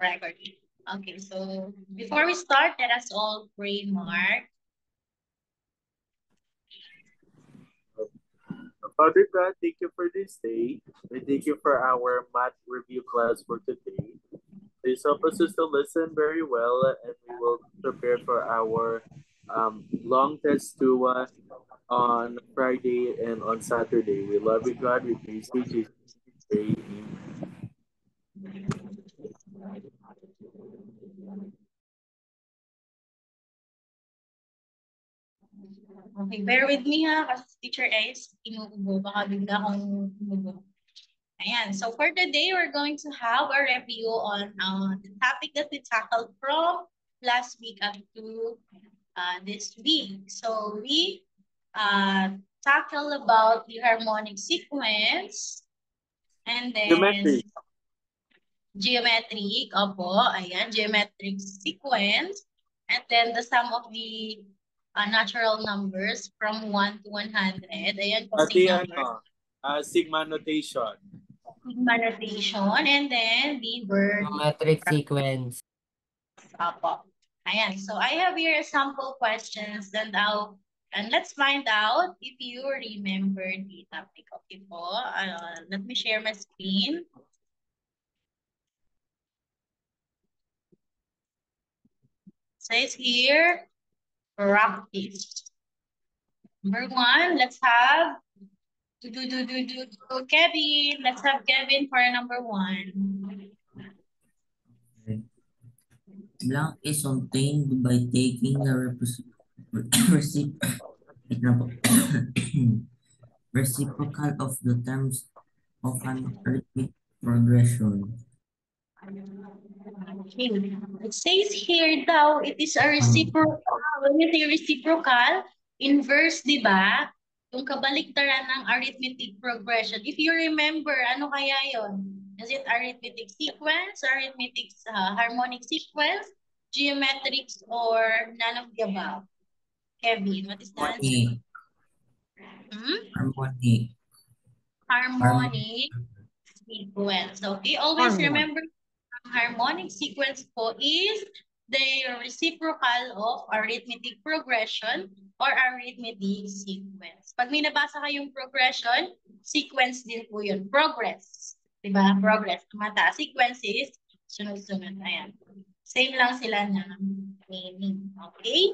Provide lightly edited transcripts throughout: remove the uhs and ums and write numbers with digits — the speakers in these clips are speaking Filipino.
record. Okay, so before we start, let us all pray, Mark. Father God, thank you for this day. We thank you for our math review class for today. Please help us to listen very well, and we will prepare for our long test to on Friday and on Saturday. We love you, God. We praise you, Jesus. We pray. Amen. Okay, bear with me ha, kasi Teacher Ace, inuubo, baka bigla akong umubo. Ayan, so for today, we're going to have a review on the topic that we tackled from last week up to this week. So we tackled about the harmonic sequence and then geometric, opo, ayan, geometric sequence, and then the sum of the natural numbers from 1 to 100. Ayan po si number. Sigma notation. Sigma notation, and then the word geometric sequence. Opo. Ayan, so I have here sample questions and let's find out if you remember the topic. Okay po, let me share my screen. Says here, practice. Number 1, let's have Kevin. Let's have Kevin for number 1. Blank is obtained by taking the reciprocal of the terms of an arithmetic progression. Okay. It says here daw, it is a reciprocal. When you say reciprocal, inverse, di ba? Yung kabaliktaran ng arithmetic progression. If you remember, ano kaya yon? Is it arithmetic sequence, arithmetic harmonic sequence, geometrics, or none of the above? Kevin, what is the answer? Harmonic. Harmonic sequence. Okay, always remember harmonic sequence po is the reciprocal of arithmetic progression or arithmetic sequence. Pag may nabasa kayong progression, sequence din po yun. Progress. Diba? Progress. Mata. Sequence is sunod-sunod. Ayan. Same lang sila na meaning. Okay?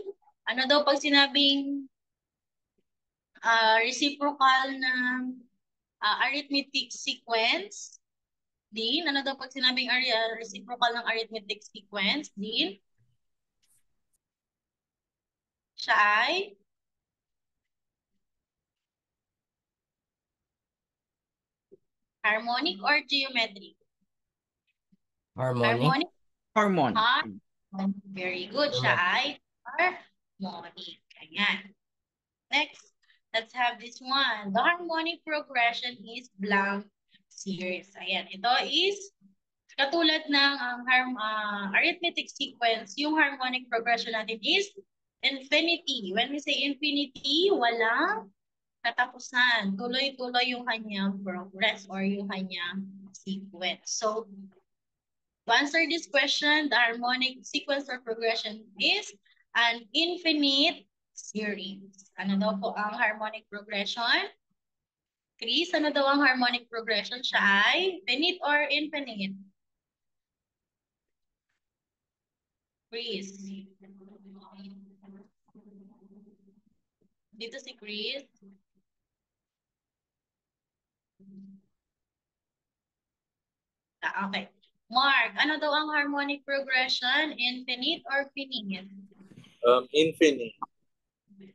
Ano daw pag sinabing reciprocal na arithmetic sequence? Din, ano daw pag sinabing reciprocal ng arithmetic sequence? Din? Siya ay? Harmonic or geometric? Harmonic. Harmonic. Very good. Siya ay harmonic. Ayan. Next, let's have this one. The harmonic progression is blank series. Ayan. Ito is katulad ng arithmetic sequence, yung harmonic progression natin is infinity. When we say infinity, walang katapusan. Tuloy-tuloy yung kanyang progress or yung kanyang sequence. So, to answer this question, the harmonic sequence or progression is an infinite series. Ano daw po ang harmonic progression? Chris, ano daw ang harmonic progression? Siya ay finite or infinite? Chris. Dito si Chris. Okay. Mark, ano daw ang harmonic progression? Infinite or finite? Infinite.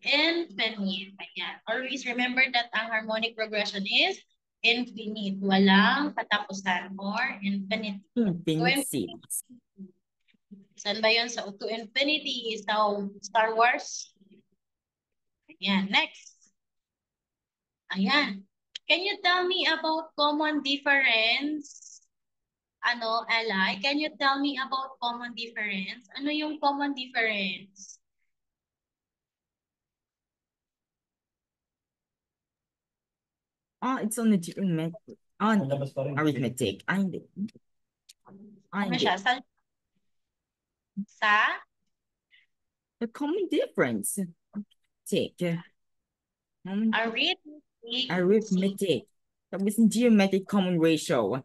Infinite. Ayan. Always remember that ang harmonic progression is infinite. Walang katapusan or infinite. Infinite. Saan ba yun? Sa to infinity is sa Star Wars. Ayan. Next. Ayan. Can you tell me about common difference? Ano, Eli? Can you tell me about common difference? Ano yung common difference? It's on the geometric. On arithmetic. Ano siya? Sa The common difference. Arithmetic. Tapos geometric common ratio.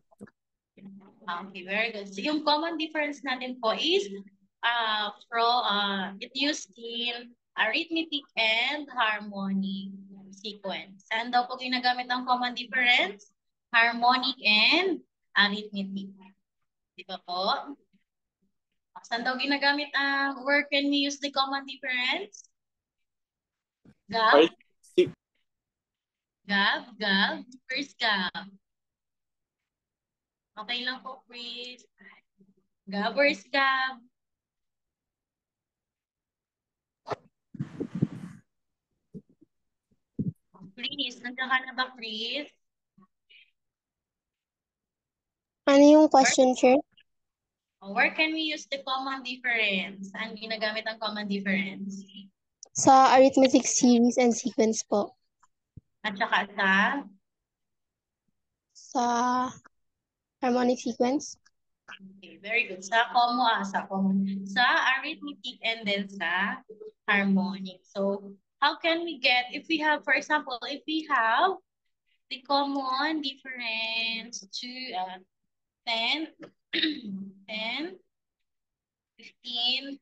Okay, very good. So yung common difference natin po is it used in arithmetic and harmonic sequence. Saan daw po ginagamit ang common difference? Harmonic and arithmetic. Di ba po? Saan daw ginagamit ang where can we use the common difference? Gab? Gab? Where's Gab? Okay lang po, Chris. Gab, where's Gab? Chris, nandiyan ka na ba, Chris? Ano yung question, Chair? Where can we use the common difference? Saan ginagamit ang common difference? Sa arithmetic series and sequence po. At saka Sa harmonic sequence. okay, very good. Sa arithmetic and then sa harmonic. So, how can we get, if we have, for example, if we have the common difference to 10, 10, 15,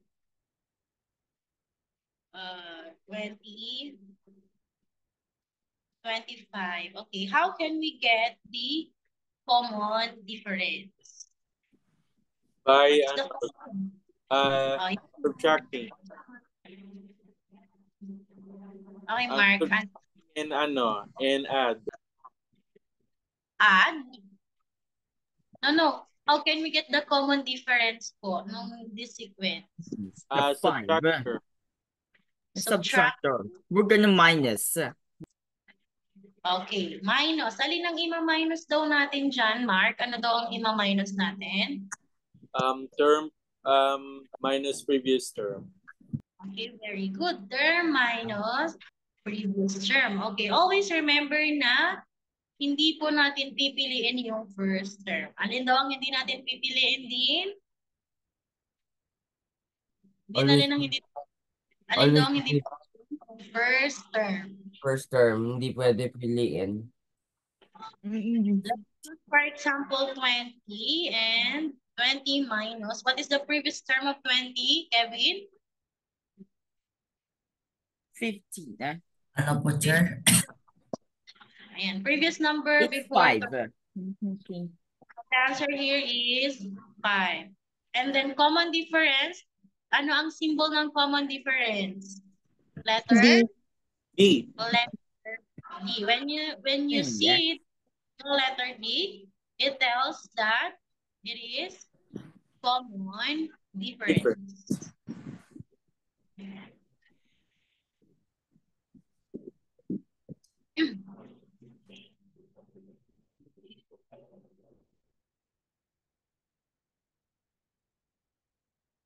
20, 25. Okay, how can we get the common difference? By What's the common? subtracting. Okay, Mark. And add. Add? No. How can we get the common difference po nung this sequence? Subtractor. Subtractor. We're gonna minus. Okay, minus. Alin ang ima-minus daw natin dyan, Mark? Ano daw ang ima-minus natin? Term minus previous term. Okay, very good. Term minus previous term. Okay, always remember na hindi po natin pipiliin yung first term. Alin daw ang hindi natin pipiliin din? Alin daw ang hindi first term? First term, hindi pwede piliin. For example, 20 and 20 minus. What is the previous term of 20, Kevin? 15. Ano po, Chair? Ayan, previous number It's before 5. Okay. The answer here is 5. And then common difference, ano ang symbol ng common difference? Letter D. Letter D. When you see the letter D, it tells that it is common difference.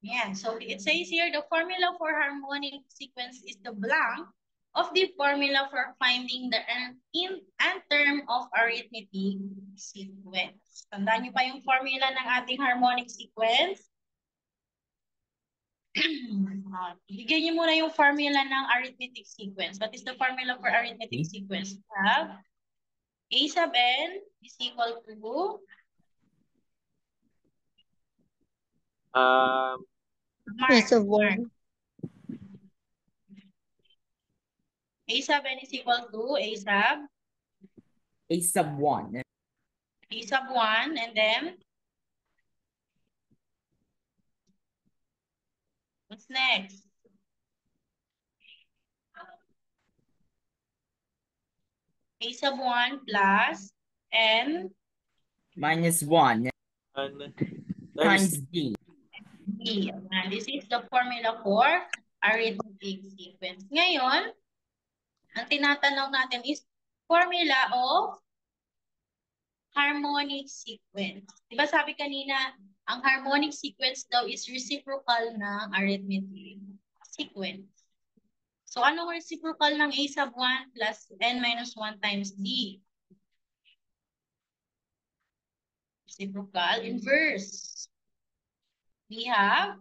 Yeah, so it says here the formula for harmonic sequence is the blank of the formula for finding the nth term of arithmetic sequence. Tandaan niyo pa yung formula ng ating harmonic sequence? Bigyan niyo muna yung formula ng arithmetic sequence. What is the formula for arithmetic sequence? We have A sub n is equal to A sub 1. A sub n is equal to A sub 1. A sub 1 and then what's next? A sub 1 plus n minus 1 times D. D. And this is the formula for arithmetic sequence. Ngayon, ang tinatanong natin is formula of harmonic sequence. Diba sabi kanina, ang harmonic sequence daw is reciprocal ng arithmetic sequence. So, anong reciprocal ng A sub 1 plus n minus 1 times D? Reciprocal inverse. We have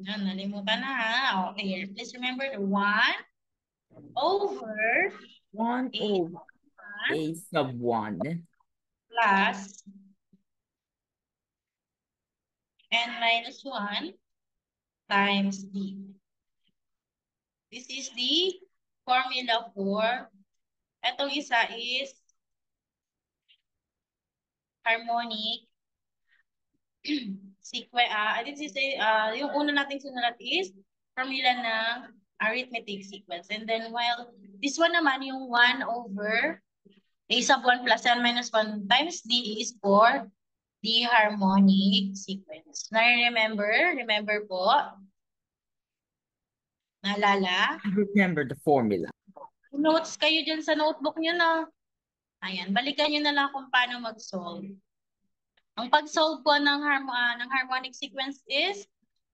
Yan, nalimutan na ha. Okay, please remember the 1 over 1 a over a sub 1 plus n minus 1 times d. This is the formula for, etong isa is harmonic sequence. I didn't say, yung una nating sinulat is formula ng arithmetic sequence. And then while this one naman, yung 1 over a sub 1 plus n minus 1 times d is for the harmonic sequence. Na-remember? Remember po? Naalala? Remember the formula. Notes kayo dyan sa notebook nyo na. Ayan, balikan nyo na lang kung paano mag-solve. Ang pag-solve po ng harmonic sequence is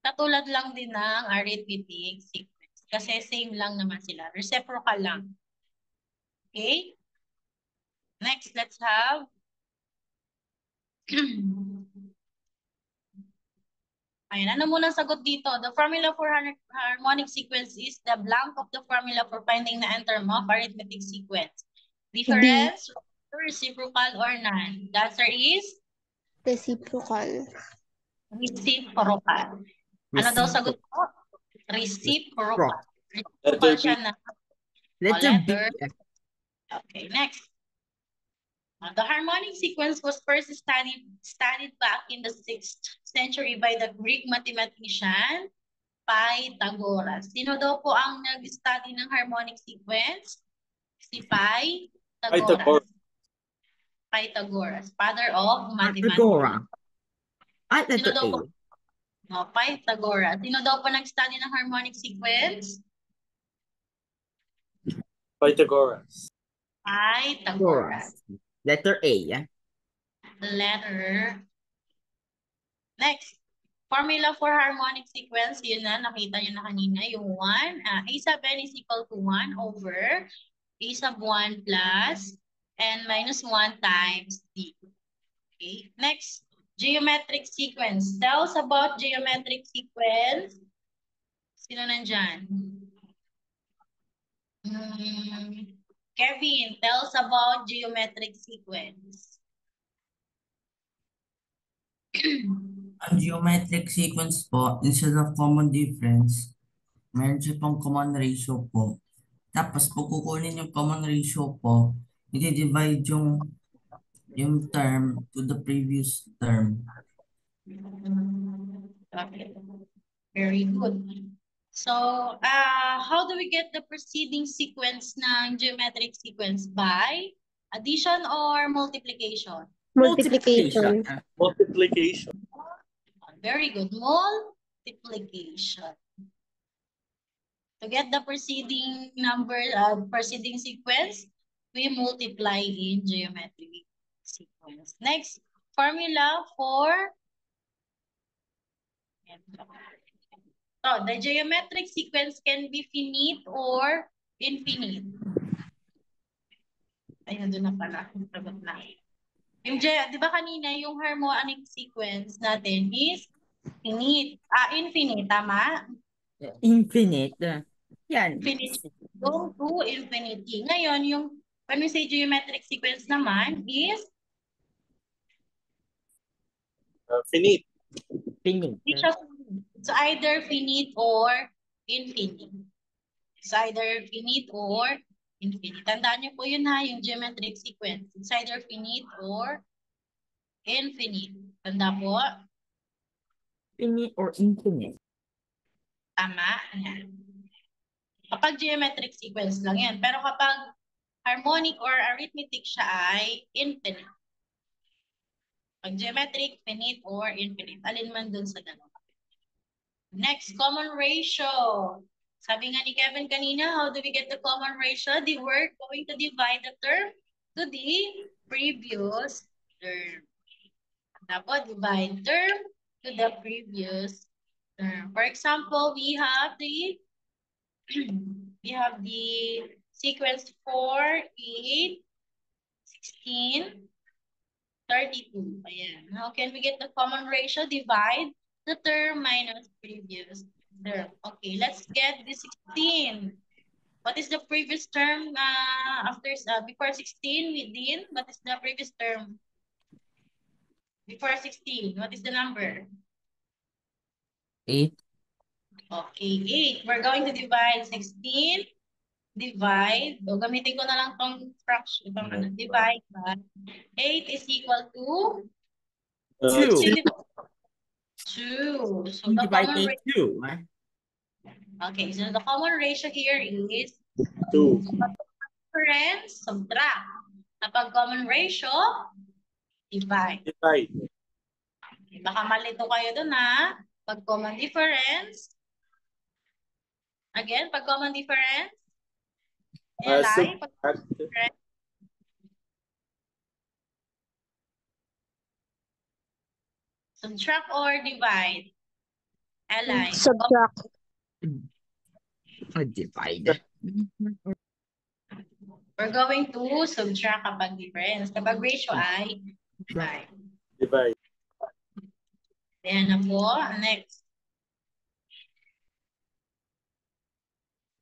katulad lang din ng arithmetic sequence. Kasi same lang naman sila. Reciprocal lang. Okay? Next, let's have ayan, ano muna sagot dito? The formula for harmonic sequence is the blank of the formula for finding the end term of arithmetic sequence. Difference, reciprocal, or none? The answer is Reciprocal. reciprocal. Ano daw sagot ko? Reciprocal. Letter Reciprocal B. siya na. Letter B. Okay, next. The harmonic sequence was first studied back in the 6th century by the Greek mathematician Pythagoras. Sino daw po ang nag-study ng harmonic sequence? Si Pythagoras. Pythagoras, father of mathematics. Pythagoras. At Sino letter daw A. po? No, Pythagoras. Sino daw po nag-study ng harmonic sequence? Pythagoras. Pythagoras. Letter A. Letter. Next. Formula for harmonic sequence, yun na, nakita nyo na kanina, yung 1. A sub n is equal to 1 over a sub 1 plus n minus 1 times d. Okay. Next, geometric sequence. Tell us about geometric sequence. Sino nandyan? Kevin, tell us about geometric sequence. Ang geometric sequence po, instead of common difference, meron siya pong common ratio po. Tapos kung kukunin yung common ratio po, i-divide yung term to the previous term. Okay. Very good. So, how do we get the preceding sequence ng geometric sequence? By addition or multiplication? Multiplication. Multiplication. Very good. Multiplication. To get the preceding number, preceding sequence, we multiply in geometric sequence. Next, formula for so the geometric sequence can be finite or infinite. Ayun, doon na pala. Sagot na. Yung, di ba kanina, yung harmonic sequence natin is finite. Infinite, tama? Infinite. Yan. Infinite. Go to infinity. Ngayon, yung when we say geometric sequence naman is Finite. Finite. it's either finite or infinite. It's either finite or infinite. Tandaan niyo po yun ha, yung geometric sequence. It's either finite or infinite. Tanda po? Finite or infinite. Tama? Ayan. Kapag geometric sequence lang yan. Pero kapag harmonic or arithmetic siya ay infinite. Pag geometric, finite or infinite. Alin man dun sa dalawa. Next, common ratio. Sabi nga ni Kevin kanina, how do we get the common ratio? We're going to divide the term to the previous term. Dapat divide term to the previous term. For example, we have the sequence 4, 8, 16, 32. Ayan. How can we get the common ratio? Divide the term minus previous term. Okay, let's get the 16. What is the previous term before 16 we did? What is the previous term? Before 16, what is the number? 8. Okay, 8. We're going to divide 16. Divide. O, gamitin ko na lang tong fraction. Divide by 8 is equal to 2. 2. So We the divide common 8 2. Okay, so the common ratio here is 2. difference, subtract. Kapag common ratio, divide. Divide. Okay, baka malito kayo dun ha. Pag common difference, again, pag common difference, Eli, pag Subtract. difference, subtract or divide? Eli, Subtract. Divide. we're going to subtract kapag difference. Kapag ratio ay divide. Divide. Ayan na po. Next.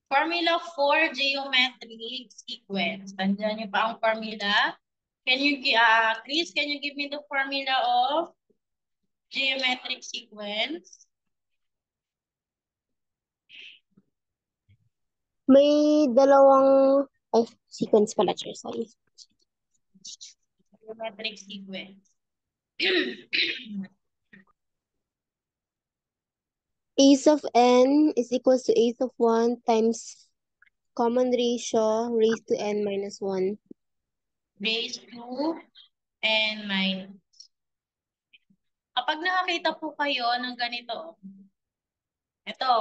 Formula for geometric sequence. Tandaan niyo pa ang formula. Chris, can you give me the formula of geometric sequence? May dalawang, sequence pala, sir. Sorry. Geometric sequence. Ace of n is equals to ace of 1 times common ratio raised to n minus 1. Raised to n minus. Kapag nakakita po kayo ng ganito, ito,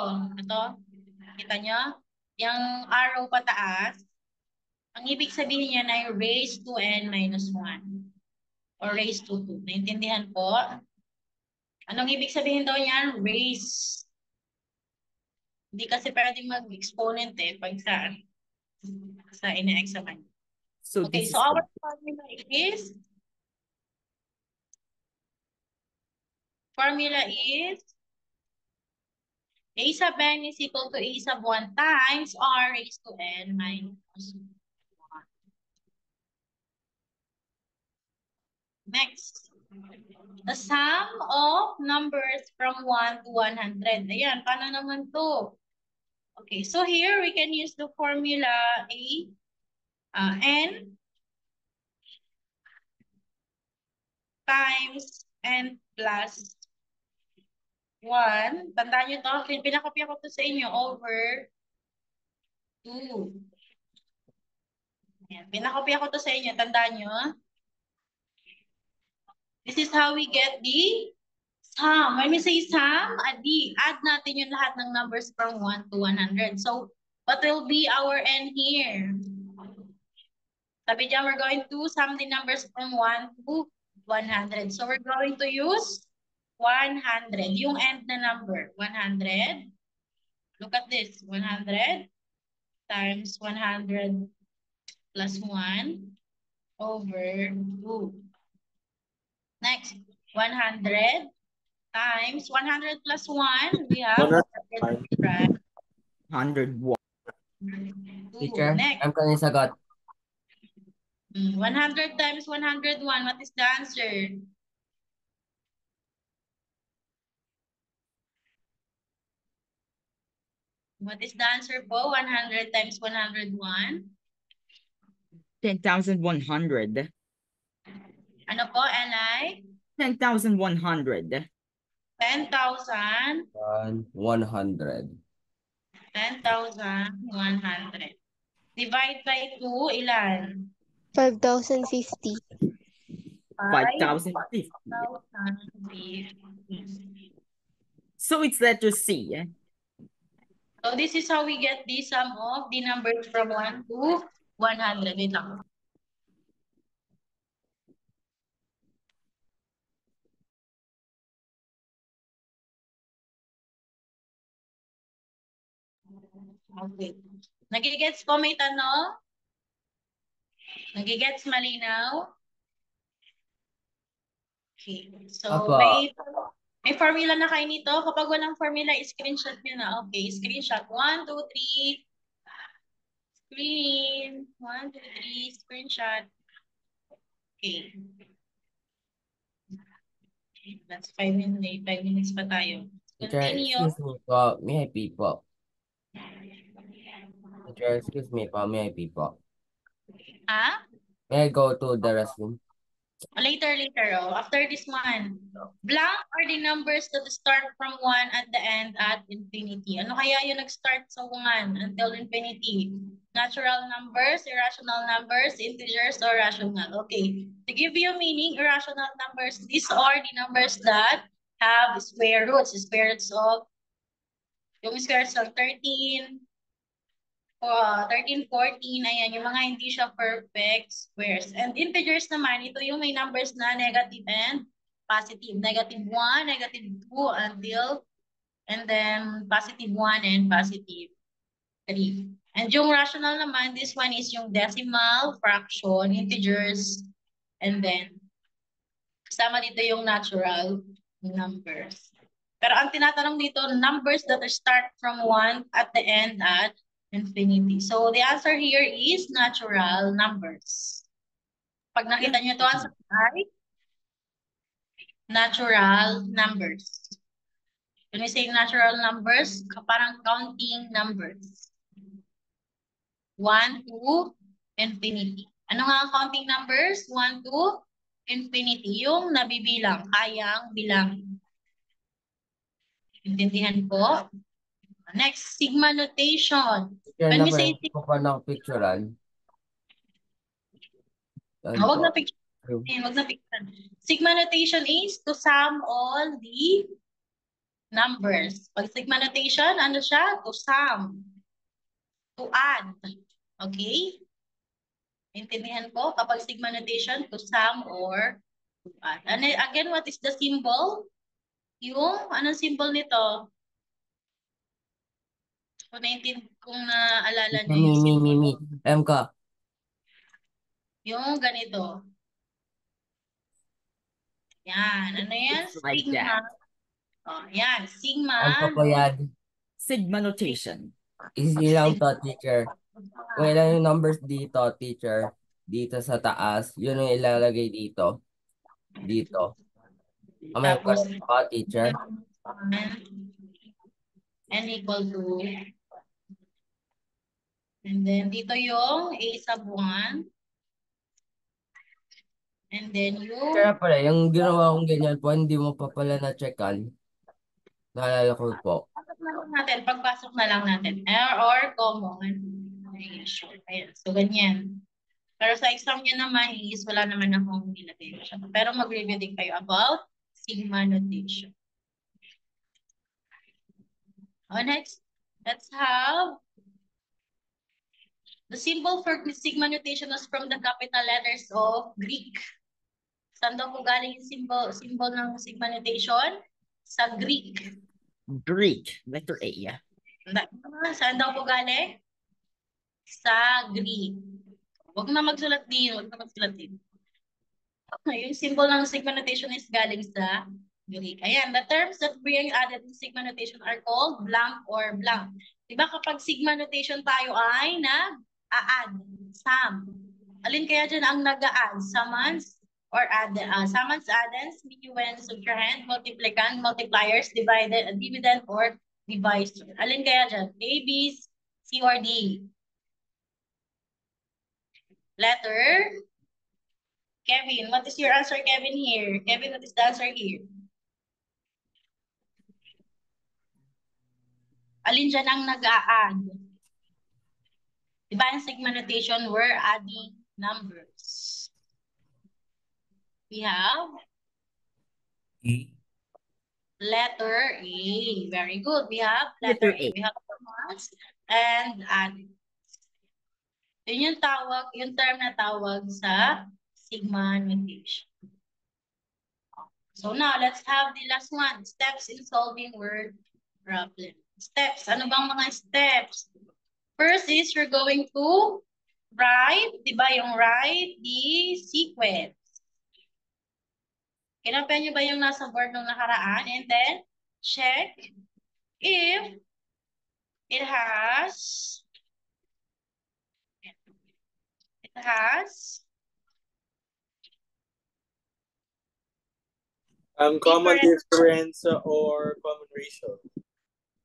kita nyo? Yung arrow pataas, ang ibig sabihin niya ay raised to n minus 1 or raised to 2. Naintindihan po? Anong ibig sabihin daw niyan? Raise. Hindi kasi pwedeng mag-exponent pag sa ina-examine. So Okay, this so is our formula is a sub n is equal to a sub 1 times r raised to n minus 1. Next. The sum of numbers from 1 to 100. Ayan, paano naman to? Okay, so here we can use the formula n times n plus 1. Tandaan nyo to, pinakopya ko to sa inyo over 2. Ayan, pinakopya ko to sa inyo, tandaan nyo. This is how we get the sum. When we say sum, add natin yung lahat ng numbers from 1 to 100. So, what will be our n here? Sabi dyan, we're going to sum the numbers from 1 to 100. So, we're going to use 100. Yung end na number, 100. Look at this, 100 times 100 plus 1 over 2. Next, 100 times 100 plus 1, we have 101. Teacher, Next, ang kanyang sagot. 100 times 101, what is the answer? What is the answer po? 100 times 101? 10,100. Ano po, Eli? 10,100. 10,000. 100. 10,100. Divide by 2, ilan? 5,050. 5,050. 5,050. So it's letter C. So this is how we get the sum of the numbers from 1 to 100. Wait lang. Okay. Nagigets po may tanong? Nagigets malinaw? Okay. So Apo. May formula na kayo nito. Kapag walang formula, screenshot nyo na. Okay, screenshot. 1, 2, 3. Screen. 1, 2, 3. Screenshot. Okay. That's 5 minutes. 5 minutes pa tayo. Teacher, Continue. excuse me po. May I pee po? Teacher, excuse me po. May I pee po? Ah? May I go to the restroom? Later. Oh. After this one. Blank are the numbers that start from 1 at the end at infinity. Ano kaya yung nag-start sa 1 until infinity? Natural numbers, irrational numbers, integers, or rational. Okay. To give you meaning, irrational numbers, these are the numbers that have square roots. Square roots of, yung square roots of 13, 13, 14, ayan, yung mga hindi siya perfect squares. And integers naman, ito yung may numbers na negative and positive. Negative 1, negative 2, until, and then positive 1 and positive 3. And yung rational naman, this one is yung decimal, fraction, integers, and then, kasama dito yung natural numbers. Pero ang tinatanong dito, numbers that start from 1 at the end at infinity. So the answer here is natural numbers. Pag nakita niyo ito, answer ay natural numbers. When we say natural numbers, parang counting numbers. 1 to infinity. Ano nga ang counting numbers? 1 to infinity. Yung nabibilang, kayang bilang. Intindihan po? Next, sigma notation. Teacher, When we say napahin ko pa ng picturean. wag na picture. Wag na picture. Sigma notation is to sum all the numbers. Pag sigma notation, ano siya? To sum. To add. Okay? Intindihan po? Kapag sigma notation, to sum or to add. And again, what is the symbol? Yung, anong symbol nito? Kung naalala niyo yung symbol. Alam ka. Yung ganito. Yan. Ano yan? It's like Sigma. that. Oh, yan. Sigma. Alam ko po yan. Sigma notation. Easy lang to, teacher. Kung ilan yung numbers dito, teacher, dito sa taas, yun yung ilalagay dito. Dito. May Tapos, question pa, teacher? n equal to, and then dito yung a sub 1. And then yung, Kaya pala, yung ginawa kong ganyan po, hindi mo pa pala na-checkan. Naalala ko po. pagpasok na lang natin. Or common. Sure. Ayan. So, ganyan. Pero sa exam nyo naman is wala naman akong nilagay. Pero mag-review din kayo about sigma notation. Next, let's have the symbol for sigma notation is from the capital letters of Greek. Saan daw po galing yung symbol ng sigma notation? Sa Greek. Greek. Letter A. Yeah. Saan daw po galing? Sa Greek. Huwag na magsulat din. Yung symbol ng sigma notation is galing sa Greek. Ayan, the terms that bring added in sigma notation are called blank or blank. Diba kapag sigma notation tayo ay nag-a-add, sum. Alin kaya dyan ang nag-a-add? Summons or add, summons, addends, minuend, subtrahend, multiplicand, multipliers, dividend, or divisor. Alin kaya dyan? A, B, C, or D? Letter? Kevin, what is your answer, Kevin, here? Kevin, what is the answer here? Alin dyan ang nag-a-add? Diba in sigma notation, we're adding numbers. We have letter A. Very good. We have letter A. We have commas and add. Yun yung tawag, yung term na tawag sa sigma notation. So now, let's have the last one. Steps in solving word problem. Steps. Ano bang mga steps? First is you're going to write, di ba yung write the sequence. Kinapen nyo ba yung nasa board nung nakaraan? And then, check if it has Common different, difference or common ratio.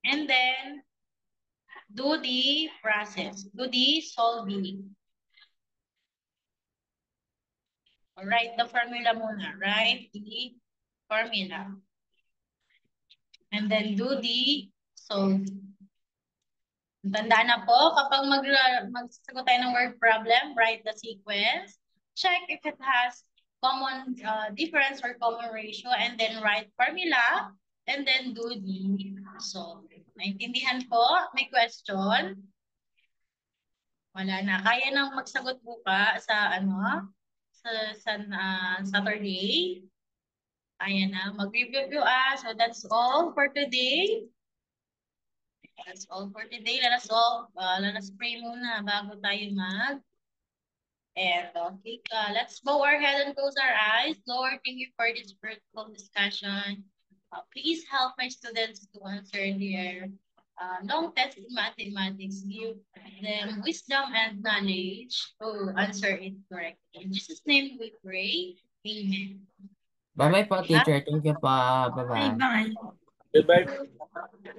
and then do the process, do the solving. Write the formula muna, write the formula. And then do the solving. Tandaan na po, kapag magsasagot tayo ng word problem, write the sequence. Check if it has common difference or common ratio, and then write formula, and then do the solving. Naintindihan po? May question? Wala na. Kaya nang magsagot bukas sa Saturday. Kaya na. Mag-review So that's all for today. That's all for today. Let us pray muna bago tayo okay, let's bow our head and close our eyes. Lord, thank you for this fruitful discussion. Please help my students to answer their long test in mathematics. Give them wisdom and knowledge to answer it correctly. In Jesus' name we pray. Amen. Bye-bye po, teacher. Thank you po. Bye-bye. Bye-bye. Goodbye.